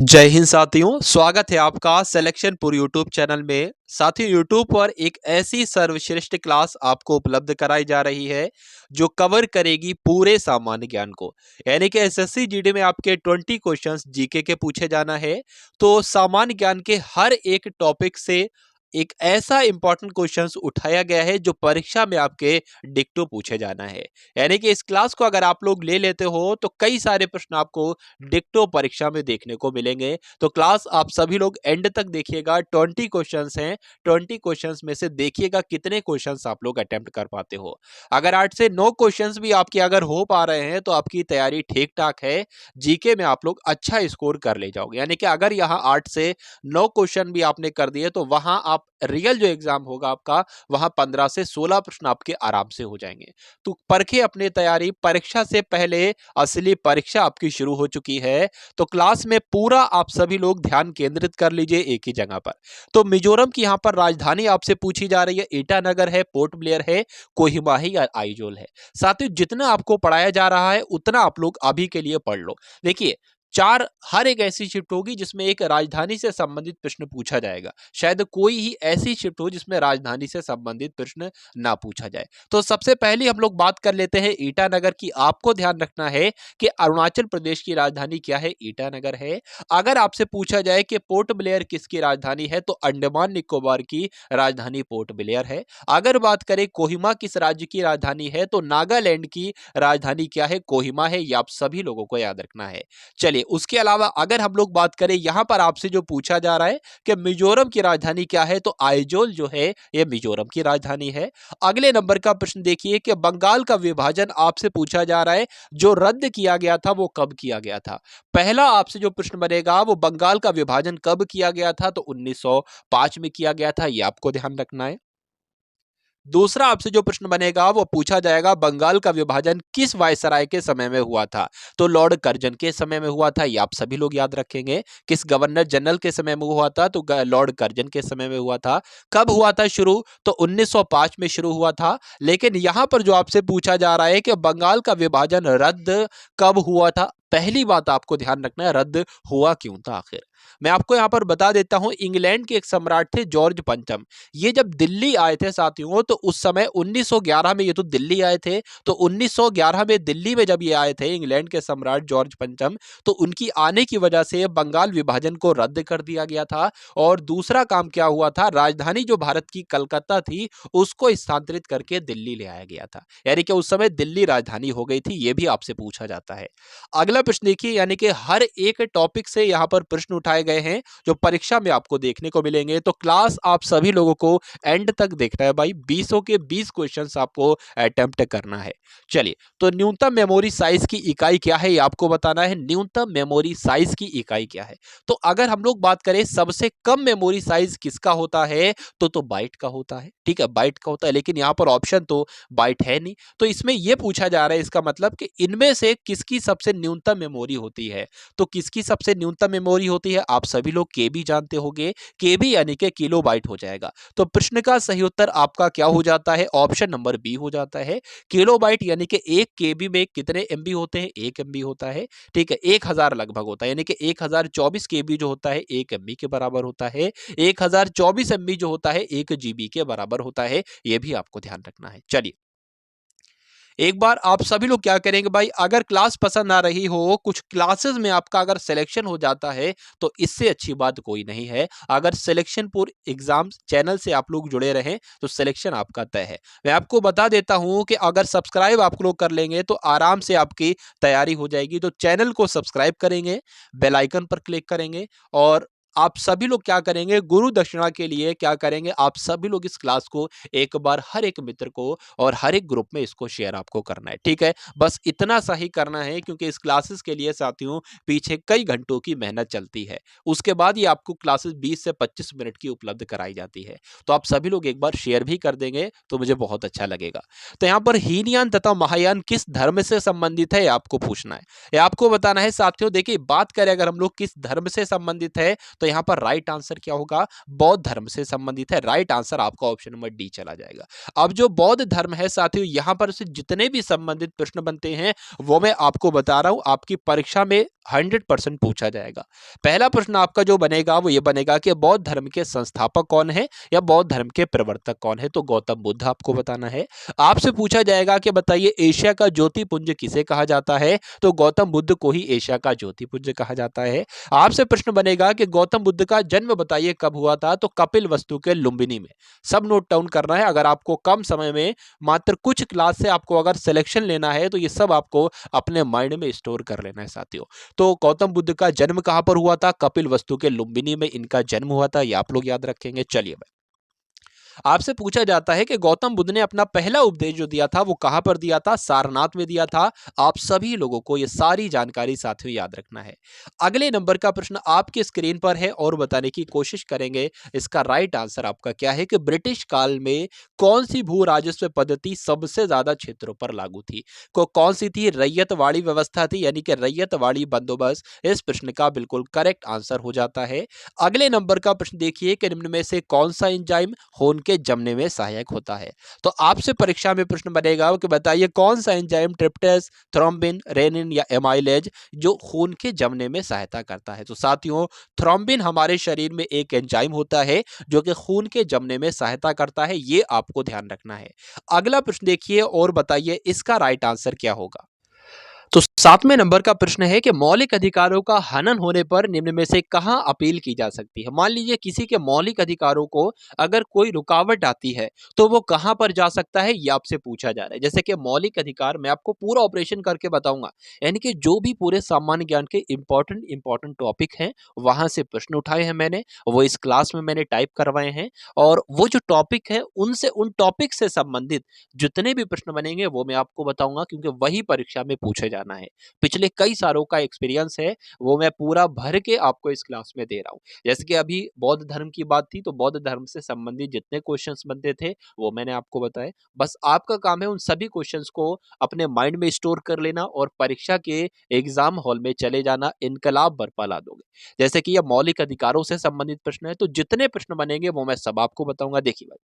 जय हिंद साथियों, स्वागत है आपका सिलेक्शनपुर यूट्यूब चैनल में। साथियों, यूट्यूब पर एक ऐसी सर्वश्रेष्ठ क्लास आपको उपलब्ध कराई जा रही है जो कवर करेगी पूरे सामान्य ज्ञान को। यानी कि एसएससी जीडी में आपके 20 क्वेश्चंस जीके के पूछे जाना है। तो सामान्य ज्ञान के हर एक टॉपिक से एक ऐसा इंपॉर्टेंट क्वेश्चंस उठाया गया है जो परीक्षा में आपके डिक्टो पूछे जाना है। यानी कि इस क्लास को अगर आप लोग ले लेते हो तो कई सारे प्रश्न आपको डिक्टो परीक्षा में देखने को मिलेंगे। तो क्लास आप सभी लोग एंड तक देखिएगा। 20 क्वेश्चंस हैं। 20 क्वेश्चंस में से देखिएगा कितने क्वेश्चंस आप लोग अटेम्प्ट कर पाते हो। अगर 8 से 9 क्वेश्चंस भी आपके अगर हो पा रहे हैं तो आपकी तैयारी ठीक ठाक है। जीके में आप लोग अच्छा स्कोर कर ले जाओगे। यानी कि अगर यहाँ 8 से 9 क्वेश्चन भी आपने कर दिए तो वहां आप रियल जो एग्जाम होगा आपका, वहां 15 से 16 प्रश्न आपके आराम से हो जाएंगे। तो परखे अपनी तैयारी। परीक्षा से पहले असली परीक्षा आपकी शुरू हो चुकी है। तो क्लास में पूरा आप सभी लोग ध्यान केंद्रित कर लीजिए एक ही जगह पर। तो मिजोरम की यहाँ पर राजधानी आपसे पूछी जा रही है। ईटानगर है, पोर्ट ब्लेयर है, कोहिमा है या आइजोल है। साथियों, जितना आपको पढ़ाया जा रहा है उतना आप लोग अभी के लिए पढ़ लो। देखिए, चार हर एक ऐसी शिफ्ट होगी जिसमें एक राजधानी से संबंधित प्रश्न पूछा जाएगा। शायद कोई ही ऐसी शिफ्ट हो जिसमें राजधानी से संबंधित प्रश्न ना पूछा जाए। तो सबसे पहले हम लोग बात कर लेते हैं ईटानगर की। आपको ध्यान रखना है कि अरुणाचल प्रदेश की राजधानी क्या है? ईटानगर है। अगर आपसे पूछा जाए कि पोर्ट ब्लेयर किसकी राजधानी है तो अंडमान निकोबार की राजधानी पोर्ट ब्लेयर है। अगर बात करें कोहिमा किस राज्य की राजधानी है तो नागालैंड की राजधानी क्या है? कोहिमा है। ये आप सभी लोगों को याद रखना है। चलिए, उसके अलावा अगर हम लोग बात करें, यहां पर आपसे जो पूछा जा रहा है कि मिजोरम की राजधानी क्या है तो आइजोल जो है ये मिजोरम की राजधानी है। अगले नंबर का प्रश्न देखिए कि बंगाल का विभाजन आपसे पूछा जा रहा है, जो रद्द किया गया था वो कब किया गया था। पहला आपसे जो प्रश्न बनेगा वो बंगाल का विभाजन कब किया गया था तो 1905 में किया गया था। ये आपको ध्यान रखना है। दूसरा आपसे जो प्रश्न बनेगा वो पूछा जाएगा बंगाल का विभाजन किस वायसराय के समय में हुआ था तो लॉर्ड कर्जन के समय में हुआ था। ये आप सभी लोग याद रखेंगे। किस गवर्नर जनरल के समय में हुआ था तो लॉर्ड कर्जन के समय में हुआ था। कब हुआ था शुरू तो 1905 में शुरू हुआ था। लेकिन यहां पर जो आपसे पूछा जा रहा है कि बंगाल का विभाजन रद्द कब हुआ था, पहली बात आपको ध्यान रखना है, रद्द हुआ क्यों था आखिर। मैं आपको यहां पर बता देता हूं, इंग्लैंड के एक सम्राट थे जॉर्ज पंचम। ये जब दिल्ली आए थे साथियों तो उस समय 1911 में ये तो दिल्ली आए थे। तो 1911 में दिल्ली में जब ये आए थे इंग्लैंड के सम्राट जॉर्ज पंचम, तो उनकी आने की वजह से बंगाल विभाजन को रद्द कर दिया गया था। और दूसरा काम क्या हुआ था, राजधानी जो भारत की कलकत्ता थी उसको स्थानांतरित करके दिल्ली ले आया गया था। यानी कि उस समय दिल्ली राजधानी हो गई थी। ये भी आपसे पूछा जाता है। अगला प्रश्न देखिए, यानी कि हर एक टॉपिक से यहां पर प्रश्न उठाए गए हैं जो परीक्षा में आपको देखने को मिलेंगे। तो क्लास आप सभी लोगों को एंड तक देखना है भाई। 20 के 20 क्वेश्चंस आपको अटेम्प्ट करना है। चलिए, तो न्यूनतम मेमोरी साइज की इकाई क्या है ये आपको बताना है। न्यूनतम मेमोरी साइज की इकाई क्या है? तो अगर हम लोग बात करें सबसे कम मेमोरी साइज किसका होता है तो बाइट का होता है। ठीक है, बाइट का होता है। लेकिन यहाँ पर ऑप्शन तो बाइट है नहीं। तो इसमें यह पूछा जा रहा है, इसका मतलब कि इनमें से किसकी सबसे न्यूनतम मेमोरी होती है। तो किसकी सबसे न्यूनतम मेमोरी होती है? आप सभी लोग केबी जानते होंगे। केबी यानी कि किलो बाइट हो जाएगा। तो प्रश्न का सही उत्तर आपका क्या हो जाता है? ऑप्शन नंबर बी हो जाता है। किलोबाइट यानी कि 1 केबी में कितने एमबी होते हैं? 1 एमबी होता है। ठीक है, 1000 लगभग होता है। यानी कि 1024 केबी जो होता है 1 एमबी के बराबर होता है। 1024 एमबी जो होता है 1 जीबी के बराबर होता है। यह भी आपको ध्यान रखना है। चलिए, एक बार आप सभी लोग क्या करेंगे भाई, अगर क्लास पसंद आ रही हो, कुछ क्लासेस में आपका अगर सिलेक्शन हो जाता है तो इससे अच्छी बात कोई नहीं है। अगर सिलेक्शनपुर एग्जाम्स चैनल से आप लोग जुड़े रहें तो सिलेक्शन आपका तय है। मैं आपको बता देता हूं कि अगर सब्सक्राइब आप लोग कर लेंगे तो आराम से आपकी तैयारी हो जाएगी। तो चैनल को सब्सक्राइब करेंगे, बेल आइकन पर क्लिक करेंगे और आप सभी लोग क्या करेंगे, गुरु दक्षिणा के लिए क्या करेंगे, आप सभी लोग इस क्लास को एक बार हर एक मित्र को और हर एक ग्रुप में इसको शेयर आपको करना है। ठीक है, बस इतना सा ही करना है क्योंकि इस क्लासेस के लिए साथियों पीछे कई घंटों की मेहनत चलती है। उसके बाद ये आपको क्लासेस 20 से 25 मिनट की उपलब्ध कराई जाती है। तो आप सभी लोग एक बार शेयर भी कर देंगे तो मुझे बहुत अच्छा लगेगा। तो यहाँ पर हीनयान तथा महायान किस धर्म से संबंधित है, आपको पूछना है, ये आपको बताना है। साथियों देखिए, बात करें अगर हम लोग किस धर्म से संबंधित है तो यहाँ पर राइट आंसर क्या होगा, बौद्ध धर्म से संबंधित है। राइट आंसर आपका ऑप्शन नंबर डी चला जाएगा। अब जो बौद्ध धर्म है साथियों, यहाँ पर से जितने भी संबंधित प्रश्न बनते हैं वो मैं आपको बता रहा हूं, आपकी परीक्षा में 100% पूछा जाएगा। पहला प्रश्न आपका जो बनेगा वो ये बनेगा कि बौद्ध धर्म के संस्थापक कौन है या बौद्ध धर्म के प्रवर्तक कौन है, तो गौतम बुद्ध आपको बताना है। आपसे पूछा जाएगा कि बताइए एशिया का ज्योतिपुंज किसे कहा जाता है, तो गौतम बुद्ध को ही एशिया का ज्योतिपुंज कहा जाता है। आपसे प्रश्न बनेगा कि गौतम बुद्ध का जन्म बताइए कब हुआ था, तो कपिल वस्तु के लुम्बिनी में। सब नोट डाउन करना है, अगर आपको कम समय में मात्र कुछ क्लास से आपको अगर सिलेक्शन लेना है तो ये सब आपको अपने माइंड में स्टोर कर लेना है साथियों। तो गौतम बुद्ध का जन्म कहां पर हुआ था, कपिल वस्तु के लुम्बिनी में इनका जन्म हुआ था, ये आप लोग याद रखेंगे। चलिए भाई, आपसे पूछा जाता है कि गौतम बुद्ध ने अपना पहला उपदेश जो दिया था वो कहां पर दिया था, सारनाथ में दिया था। आप सभी लोगों को ये सारी जानकारी साथियों याद रखना है। अगले नंबर का प्रश्न आपकी स्क्रीन पर है और बताने की कोशिश करेंगे इसका राइट आंसर आपका क्या है कि ब्रिटिश काल में कौन सी भू राजस्व पद्धति सबसे ज्यादा क्षेत्रों पर लागू थी, कौन सी थी, रैयतवाड़ी व्यवस्था थी, यानी कि रैयतवाड़ी बंदोबस्त। इस प्रश्न का बिल्कुल करेक्ट आंसर हो जाता है। अगले नंबर का प्रश्न देखिए कि निम्न में से कौन सा एंजाइम खून के जमने में सहायक होता है। तो आपसे परीक्षा में प्रश्न बनेगा कि बताइए कौन सा एंजाइम ट्रिप्टेस, थ्रोम्बिन, रेनिन या एमाइलेज जो खून के जमने में सहायता करता है। तो साथियों, थ्रोम्बिन हमारे शरीर में एक एंजाइम होता है जो कि खून के जमने में सहायता करता है, ये आपको ध्यान रखना है। अगला प्रश्न देखिए और बताइए इसका राइट आंसर क्या होगा। तो 7वें नंबर का प्रश्न है कि मौलिक अधिकारों का हनन होने पर निम्न में से कहां अपील की जा सकती है। मान लीजिए किसी के मौलिक अधिकारों को अगर कोई रुकावट आती है तो वो कहां पर जा सकता है, ये आपसे पूछा जा रहा है। जैसे कि मौलिक अधिकार मैं आपको पूरा ऑपरेशन करके बताऊंगा, यानी कि जो भी पूरे सामान्य ज्ञान के इंपॉर्टेंट टॉपिक हैं वहां से प्रश्न उठाए हैं मैंने, वो इस क्लास में मैंने टाइप करवाए हैं, और वो जो टॉपिक है उनसे उन टॉपिक से संबंधित जितने भी प्रश्न बनेंगे वो मैं आपको बताऊंगा, क्योंकि वही परीक्षा में पूछे जाना है। पिछले कई सालों का एक्सपीरियंस है वो मैं पूरा भर के आपको इस क्लास में दे रहा हूं। जैसे कि अभी बौद्ध धर्म की बात थी तो बौद्ध धर्म से संबंधित जितने क्वेश्चंस बनते थे वो मैंने आपको बताए। बस आपका काम है उन सभी क्वेश्चंस को अपने माइंड में स्टोर कर लेना और परीक्षा के एग्जाम हॉल में चले जाना, इनकलाब बरपा ला दोगे। जैसे कि ये मौलिक अधिकारों से संबंधित प्रश्न है तो जितने प्रश्न बनेंगे वो मैं सब आपको बताऊंगा। देखिए भाई,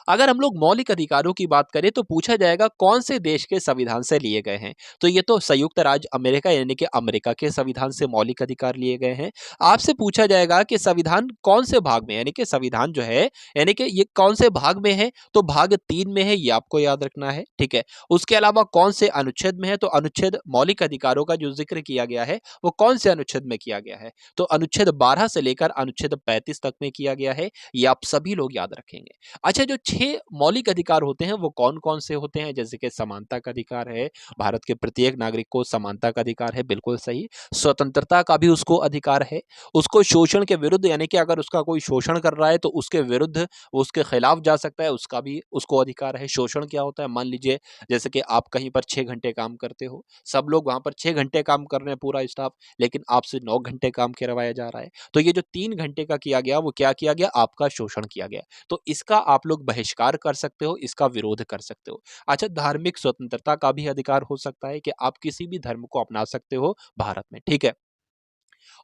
अगर हम लोग मौलिक अधिकारों की बात करें तो पूछा जाएगा कौन से देश के संविधान से लिए गए हैं, तो ये तो संयुक्त राज्य अमेरिका यानी कि अमेरिका के संविधान से मौलिक अधिकार लिए गए हैं। आपसे पूछा जाएगा कि संविधान कौन से भाग में, यानी कि संविधान जो है यानी कि ये कौन से भाग में है, तो भाग 3 में है, ये आपको याद रखना है, ठीक है। उसके अलावा कौन से अनुच्छेद में है, तो अनुच्छेद मौलिक अधिकारों का जो जिक्र किया गया है वो कौन से अनुच्छेद में किया गया है, तो अनुच्छेद 12 से लेकर अनुच्छेद 35 तक में किया गया है, ये आप सभी लोग याद रखेंगे। अच्छा, जो 6 मौलिक अधिकार होते हैं वो कौन-कौन से होते हैं, जैसे कि समानता का अधिकार है, भारत के प्रत्येक नागरिक को समानता का अधिकार है, बिल्कुल सही। स्वतंत्रता का भी उसको अधिकार है, उसको शोषण के विरुद्ध यानी कि अगर उसका कोई शोषण कर रहा है तो उसके विरुद्ध वो उसके खिलाफ जा सकता है, उसका भी उसको अधिकार है। शोषण क्या होता है, मान लीजिए जैसे कि आप कहीं पर 6 घंटे काम करते हो, सब लोग वहाँ पर 6 घंटे काम कर रहे हैं पूरा स्टाफ, लेकिन आपसे 9 घंटे काम करवाया जा रहा है, तो ये जो 3 घंटे का किया गया वो क्या किया गया, आपका शोषण किया गया। तो इसका आप लोग बहिष्कार कर सकते हो, इसका विरोध कर सकते हो। अच्छा, धार्मिक स्वतंत्रता का भी अधिकार हो सकता है कि आप किसी भी धर्म को अपना सकते हो भारत में, ठीक है।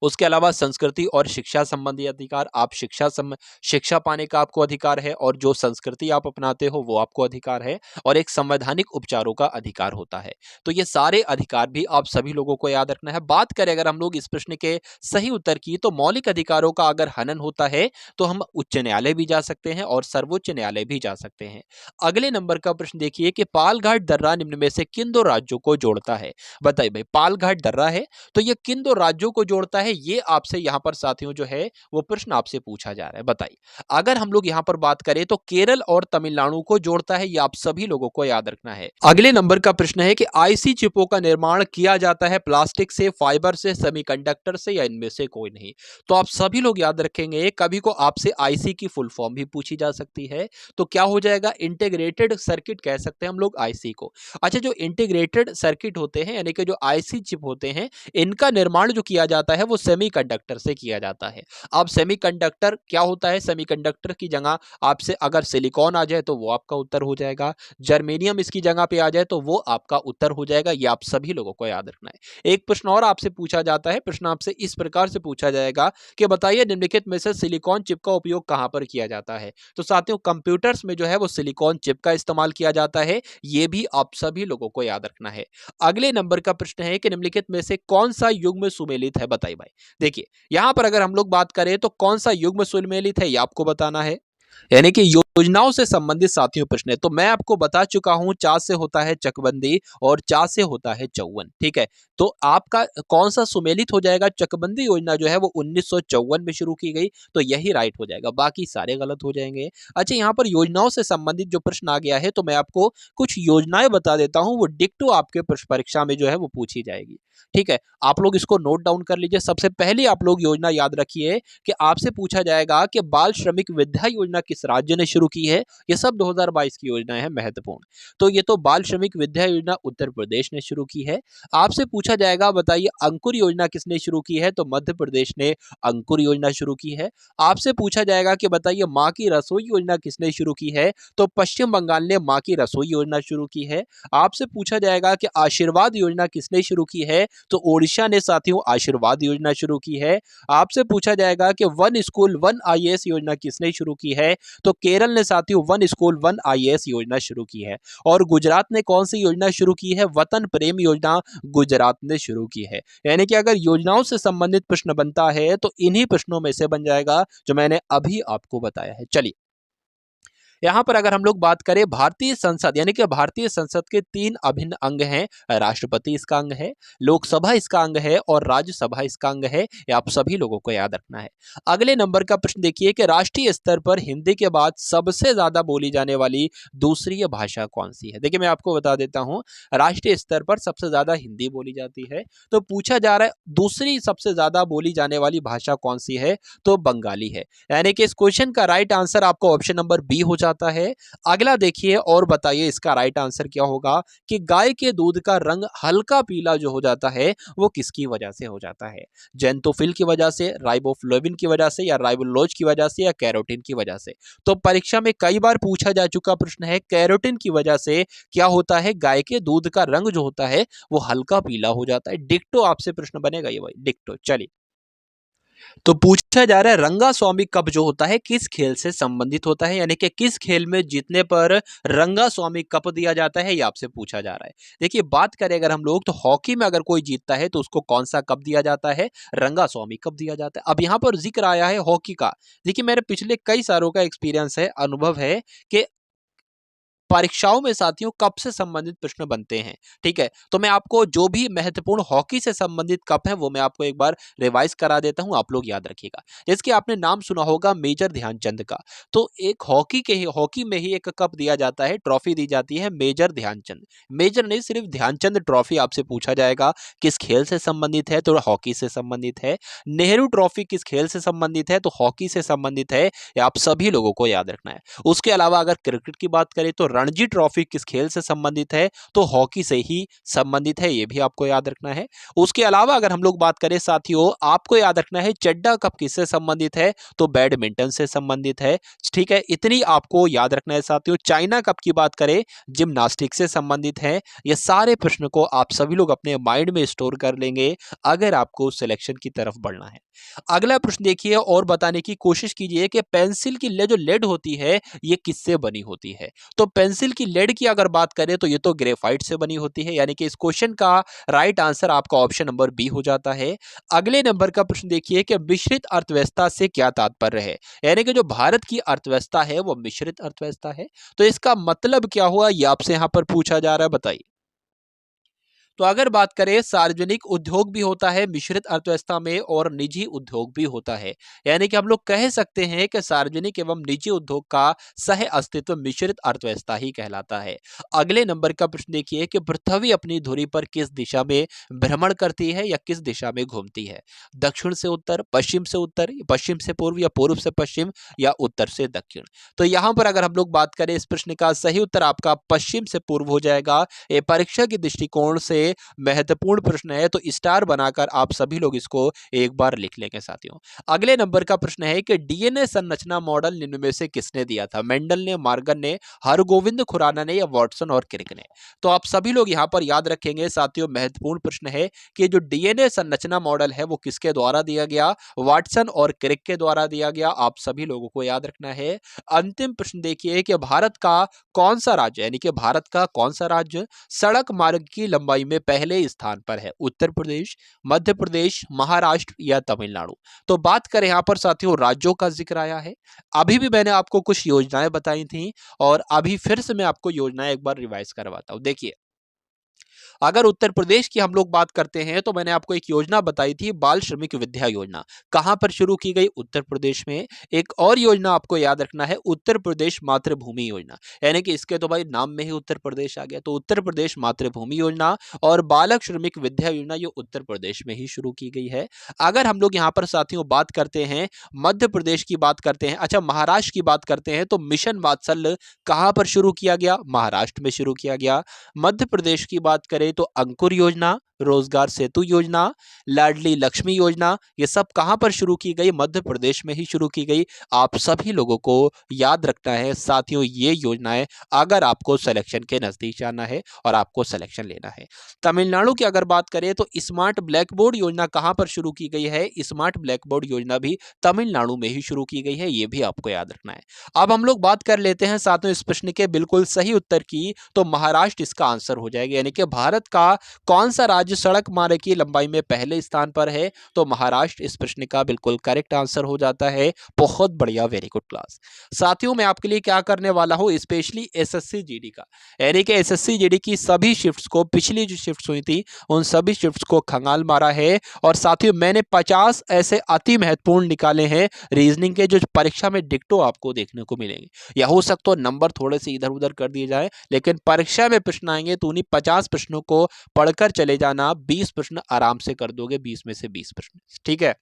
उसके अलावा संस्कृति और शिक्षा संबंधी अधिकार, आप शिक्षा पाने का आपको अधिकार है और जो संस्कृति आप अपनाते हो वो आपको अधिकार है, और एक संवैधानिक उपचारों का अधिकार होता है। तो ये सारे अधिकार भी आप सभी लोगों को याद रखना है। बात करें अगर हम लोग इस प्रश्न के सही उत्तर की, तो मौलिक अधिकारों का अगर हनन होता है तो हम उच्च न्यायालय भी जा सकते हैं और सर्वोच्च न्यायालय भी जा सकते हैं। अगले नंबर का प्रश्न देखिए कि पालघाट दर्रा निम्न में से किन दो राज्यों को जोड़ता है। बताइए भाई, पालघाट दर्रा है तो ये किन दो राज्यों को जोड़ता है, ये आपसे यहां पर साथियों जो है वो प्रश्न आपसे पूछा जा रहा है। बताइए, अगर हम लोग यहां पर बात करें तो केरल और तमिलनाडु को जोड़ता है, ये आप सभी लोगों को याद रखना है। अगले नंबर का प्रश्न है कि आईसी चिपों का निर्माण किया जाता है प्लास्टिक से, फाइबर से, सेमीकंडक्टर से या इनमें से कोई नहीं। तो आप सभी लोग याद रखेंगे, कभी को आपसे आईसी की फुल फॉर्म भी पूछी जा सकती है, तो क्या हो जाएगा, इंटीग्रेटेड सर्किट कह सकते हैं हम लोग आईसी को। अच्छा, जो इंटीग्रेटेड सर्किट होते हैं यानी कि जो आईसी चिप होते हैं, इनका निर्माण जो किया जाता है वो वो सेमीकंडक्टर से किया जाता है। अब सेमीकंडक्टर क्या होता है, सेमीकंडक्टर की जगह आपसे अगर सिलिकॉन आ जाए तो वो आपका उत्तर हो जाएगा, जर्मेनियम इसकी जगह पे आ जाए तो वो आपका उत्तर हो जाएगा। ये आप सभी लोगों को याद रखना है। एक प्रश्न और आपसे पूछा जाता है, प्रश्न आपसे इस प्रकार से पूछा जाएगा कि बताइए निम्नलिखित में से सिलिकॉन चिप का उपयोग कहां पर किया जाता है। तो साथियों कंप्यूटर्स में जो है वो सिलिकॉन चिप का इस्तेमाल किया जाता है, ये भी आप सभी लोगों को याद रखना है। अगले नंबर का प्रश्न है कि निम्नलिखित में से कौन सा युग्म सुमेलित है, बताइए भाई। देखिए यहां पर अगर हम लोग बात करें तो कौन सा युग्म सुमेलित है ये आपको बताना है, यानी कि योजनाओं से संबंधित साथियों प्रश्न है। तो मैं आपको बता चुका हूं, चा से होता है चकबंदी और चा से होता है चौवन, ठीक है। तो आपका कौन सा सुमेलित हो जाएगा, चकबंदी योजना जो है वो 1954 में शुरू की गई, तो यही राइट हो जाएगा, बाकी सारे गलत हो जाएंगे। अच्छा यहाँ पर योजनाओं से संबंधित जो प्रश्न आ गया है तो मैं आपको कुछ योजनाएं बता देता हूं, वो डिक्टो आपके परीक्षा में जो है वो पूछी जाएगी, ठीक है। आप लोग इसको नोट डाउन कर लीजिए। सबसे पहले आप लोग योजना याद रखिए कि आपसे पूछा जाएगा कि बाल श्रमिक विद्या योजना किस राज्य ने शुरू की है। ये सब 2022 की योजना है, महत्वपूर्ण। तो ये तो बाल श्रमिक विद्या योजना उत्तर प्रदेश ने शुरू की है। आपसे पूछा जाएगा बताइए अंकुर योजना किसने शुरू की है, तो मध्य प्रदेश ने अंकुर योजना शुरू की है। आपसे पूछा जाएगा कि बताइए माँ की रसोई योजना किसने शुरू की है, तो पश्चिम बंगाल ने माँ की रसोई योजना शुरू की है। आपसे पूछा जाएगा कि आशीर्वाद योजना किसने शुरू की है, तो ओडिशा ने साथियों आशीर्वाद योजना शुरू की है। आपसे पूछा जाएगा कि वन स्कूल वन आईएएस योजना किसने शुरू की है, तो केरल ने साथियों वन स्कूल वन आईएएस योजना शुरू की है। और गुजरात ने कौन सी योजना शुरू की है, वतन प्रेम योजना गुजरात ने शुरू की है। यानी कि अगर योजनाओं से संबंधित प्रश्न बनता है तो इन्हीं प्रश्नों में से बन जाएगा जो मैंने अभी आपको बताया है। चलिए यहाँ पर अगर हम लोग बात करें भारतीय संसद, यानी कि भारतीय संसद के 3 अभिन्न अंग हैं। राष्ट्रपति इसका अंग है, लोकसभा इसका अंग है और राज्यसभा इसका अंग है। ये आप सभी लोगों को याद रखना है। अगले नंबर का प्रश्न देखिए कि राष्ट्रीय स्तर पर हिंदी के बाद सबसे ज्यादा बोली जाने वाली दूसरी भाषा कौन सी है। देखिए मैं आपको बता देता हूं, राष्ट्रीय स्तर पर सबसे ज्यादा हिंदी बोली जाती है। तो पूछा जा रहा है दूसरी सबसे ज्यादा बोली जाने वाली भाषा कौन सी है, तो बंगाली है। यानी कि इस क्वेश्चन का राइट आंसर आपको ऑप्शन नंबर बी हो जाता है। अगला देखिए और बताइए इसका राइट आंसर क्या होगा कि गाय के दूध का रंग हल्का पीला जो हो जाता है वो किसकी वजह से हो जाता है, जेंटोफिल की वजह से, राइबोफ्लोविन की वजह से, या राइबोलोज की वजह से, या कैरोटीन की वजह से। तो परीक्षा में कई बार पूछा जा चुका प्रश्न है, कैरोटीन की वजह से क्या होता है, गाय के दूध का रंग जो होता है वो हल्का पीला हो जाता है। डिक्टो आपसे प्रश्न बनेगा ये भाई, डिक्टो। चलिए तो पूछा जा रहा है रंगा स्वामी कप जो होता है किस खेल से संबंधित होता है, यानी कि किस खेल में जीतने पर रंगा स्वामी कप दिया जाता है, ये आपसे पूछा जा रहा है। देखिए बात करें अगर हम लोग तो हॉकी में अगर कोई जीतता है तो उसको कौन सा कप दिया जाता है, रंगा स्वामी कप दिया जाता है। अब यहाँ पर जिक्र आया है हॉकी का। देखिए मेरे पिछले कई सालों का एक्सपीरियंस है, अनुभव है कि परीक्षाओं में साथियों कप से संबंधित प्रश्न बनते हैं, ठीक है। तो मैं आपको जो भी महत्वपूर्ण हॉकी से संबंधित कप है वो मैं आपको एक बार रिवाइज करा देता हूं, आप लोग याद रखिएगा। जैसे कि आपने नाम सुना होगा मेजर ध्यानचंद का, तो एक हॉकी में ही एक कप दिया जाता है, ट्रॉफी दी जाती है मेजर ध्यानचंद। मेजर नहीं, सिर्फ ध्यानचंद ट्रॉफी आपसे पूछा जाएगा किस खेल से संबंधित है, तो हॉकी से संबंधित है। नेहरू ट्रॉफी किस खेल से संबंधित है, तो हॉकी से संबंधित है। ये आप सभी लोगों को याद रखना है। उसके अलावा अगर क्रिकेट की बात करें तो रणजी ट्रॉफी किस खेल से संबंधित है, तो हॉकी से ही संबंधित है, ये भी आपको याद रखना है। उसके अलावा अगर हम लोग बात करें साथियों, आपको याद रखना है चड्डा कप किससे संबंधित है, तो बैडमिंटन से संबंधित है, ठीक है। इतनी आपको याद रखना है साथियों। चाइना कप की बात करें जिम्नास्टिक से संबंधित है। ये सारे प्रश्न को आप सभी लोग अपने माइंड में स्टोर कर लेंगे अगर आपको सिलेक्शन की तरफ बढ़ना है। अगला प्रश्न देखिए और बताने की कोशिश कीजिए कि पेंसिल की जो लेड होती है ये किससे बनी होती है। तो पेंसिल की लेड की अगर बात करें तो ये तो ग्रेफाइट से बनी होती है, यानी कि इस क्वेश्चन का राइट आंसर आपका ऑप्शन नंबर बी हो जाता है। अगले नंबर का प्रश्न देखिए कि मिश्रित अर्थव्यवस्था से क्या तात्पर्य है, यानी कि जो भारत की अर्थव्यवस्था है वो मिश्रित अर्थव्यवस्था है। तो इसका मतलब क्या हुआ ये आपसे यहां पर पूछा जा रहा है, बताइए। तो अगर बात करें सार्वजनिक उद्योग भी होता है मिश्रित अर्थव्यवस्था में और निजी उद्योग भी होता है, यानी कि हम लोग कह सकते हैं कि सार्वजनिक एवं निजी उद्योग का सह अस्तित्व मिश्रित अर्थव्यवस्था ही कहलाता है। अगले नंबर का प्रश्न देखिए कि पृथ्वी अपनी धुरी पर किस दिशा में भ्रमण करती है या किस दिशा में घूमती है, दक्षिण से उत्तर, पश्चिम से पूर्व, या पूर्व से पश्चिम, या उत्तर से दक्षिण। तो यहाँ पर अगर हम लोग बात करें इस प्रश्न का सही उत्तर आपका पश्चिम से पूर्व हो जाएगा। ये परीक्षा के दृष्टिकोण से के महत्वपूर्ण प्रश्न है, तो स्टार बनाकर आप सभी लोग इसको एक बार लिख लेंगे साथियों। अगले नंबर का प्रश्न है कि डीएनए संरचना मॉडल निम्न में से किसने दिया था? मेंडल ने, मॉर्गन ने, हरगोविंद खुराना ने या वाटसन और क्रिक ने? तो आप सभी लोग यहां पर याद रखेंगे साथियों, महत्वपूर्ण प्रश्न है कि जो डीएनए संरचना मॉडल है वो किसके द्वारा दिया गया? वाटसन और क्रिक के द्वारा दिया गया। आप सभी लोगों को याद रखना है। अंतिम प्रश्न देखिए कि भारत का कौन सा राज्य, यानी कि भारत का कौन सा राज्य सड़क मार्ग की लंबाई में पहले स्थान पर है? उत्तर प्रदेश, मध्य प्रदेश, महाराष्ट्र या तमिलनाडु? तो बात करें यहां पर साथियों, राज्यों का जिक्र आया है। अभी भी मैंने आपको कुछ योजनाएं बताई थी और अभी फिर से मैं आपको योजनाएं एक बार रिवाइज करवाता हूं। देखिए, अगर उत्तर प्रदेश की हम लोग बात करते हैं तो मैंने आपको एक योजना बताई थी, बाल श्रमिक विद्या योजना। कहां पर शुरू की गई? उत्तर प्रदेश में। एक और योजना आपको याद रखना है, उत्तर प्रदेश मातृभूमि योजना, यानी कि इसके तो भाई नाम में ही उत्तर प्रदेश आ गया, तो उत्तर प्रदेश मातृभूमि योजना और बालक श्रमिक विद्या योजना ये उत्तर प्रदेश में ही शुरू की गई है। अगर हम लोग यहाँ पर साथियों बात करते हैं, मध्य प्रदेश की बात करते हैं, अच्छा महाराष्ट्र की बात करते हैं, तो मिशन वात्सल्य कहां पर शुरू किया गया? महाराष्ट्र में शुरू किया गया। मध्य प्रदेश की बात करें तो अंकुर योजना, रोजगार सेतु योजना, लाडली लक्ष्मी योजना, ये सब कहां पर शुरू की गई? मध्य प्रदेश में ही शुरू की गई। आप सभी लोगों को याद रखना है साथियों, ये योजनाएं अगर आपको सिलेक्शन के नजदीक जाना है और आपको सिलेक्शन लेना है। तमिलनाडु की अगर बात करें तो स्मार्ट ब्लैक बोर्ड योजना कहां पर शुरू की गई है? स्मार्ट ब्लैक बोर्ड योजना भी तमिलनाडु में ही शुरू की गई है, ये भी आपको याद रखना है। अब हम लोग बात कर लेते हैं साथियों इस प्रश्न के बिल्कुल सही उत्तर की, तो महाराष्ट्र इसका आंसर हो जाएगा, यानी कि भारत का कौन सा राज्य सड़क मार्ग की लंबाई में पहले स्थान पर है? तो महाराष्ट्र इस प्रश्न का बिल्कुल करेक्ट आंसर हो जाता है। बहुत बढ़िया, वेरी गुड क्लास। साथियों मैं आपके लिए क्या करने वाला हूं, स्पेशली एसएससी जीडी का, यानी कि एसएससी जीडी की सभी शिफ्ट्स को, पिछली जो शिफ्ट्स हुई थी उन सभी शिफ्ट्स को खंगाल मारा है। और साथियों मैंने 50 ऐसे अति महत्वपूर्ण निकाले हैं रीजनिंग के, जो परीक्षा में डिक्टो आपको देखने को मिलेंगे। या हो सकता है नंबर थोड़े से इधर उधर कर दिए जाए, लेकिन परीक्षा में प्रश्न आएंगे तो उन्हीं 50 प्रश्नों को पढ़कर चले जाना। 20 प्रश्न आराम से कर दोगे, 20 में से 20 प्रश्न, ठीक है।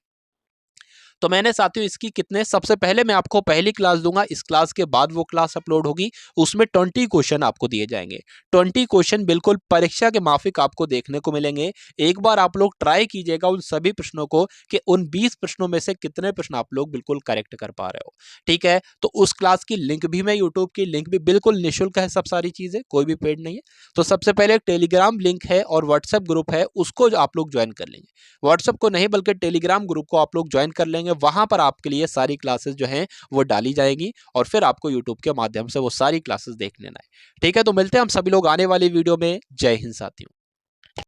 तो मैंने साथियों इसकी कितने, सबसे पहले मैं आपको पहली क्लास दूंगा, इस क्लास के बाद वो क्लास अपलोड होगी, उसमें 20 क्वेश्चन आपको दिए जाएंगे। 20 क्वेश्चन बिल्कुल परीक्षा के माफिक आपको देखने को मिलेंगे। एक बार आप लोग ट्राई कीजिएगा उन सभी प्रश्नों को कि उन 20 प्रश्नों में से कितने प्रश्न आप लोग बिल्कुल करेक्ट कर पा रहे हो, ठीक है। तो उस क्लास की लिंक भी, मैं यूट्यूब की लिंक भी, बिल्कुल निःशुल्क है, सब सारी चीजें, कोई भी पेड नहीं है। तो सबसे पहले एक टेलीग्राम लिंक है और व्हाट्सएप ग्रुप है, उसको आप लोग ज्वाइन कर लेंगे। व्हाट्सएप को नहीं बल्कि टेलीग्राम ग्रुप को आप लोग ज्वाइन कर लेंगे, वहां पर आपके लिए सारी क्लासेस जो हैं वो डाली जाएंगी और फिर आपको यूट्यूब के माध्यम से वो सारी क्लासेस देख लेना है, ठीक है। तो मिलते हैं हम सभी लोग आने वाली वीडियो में। जय हिंद साथियों।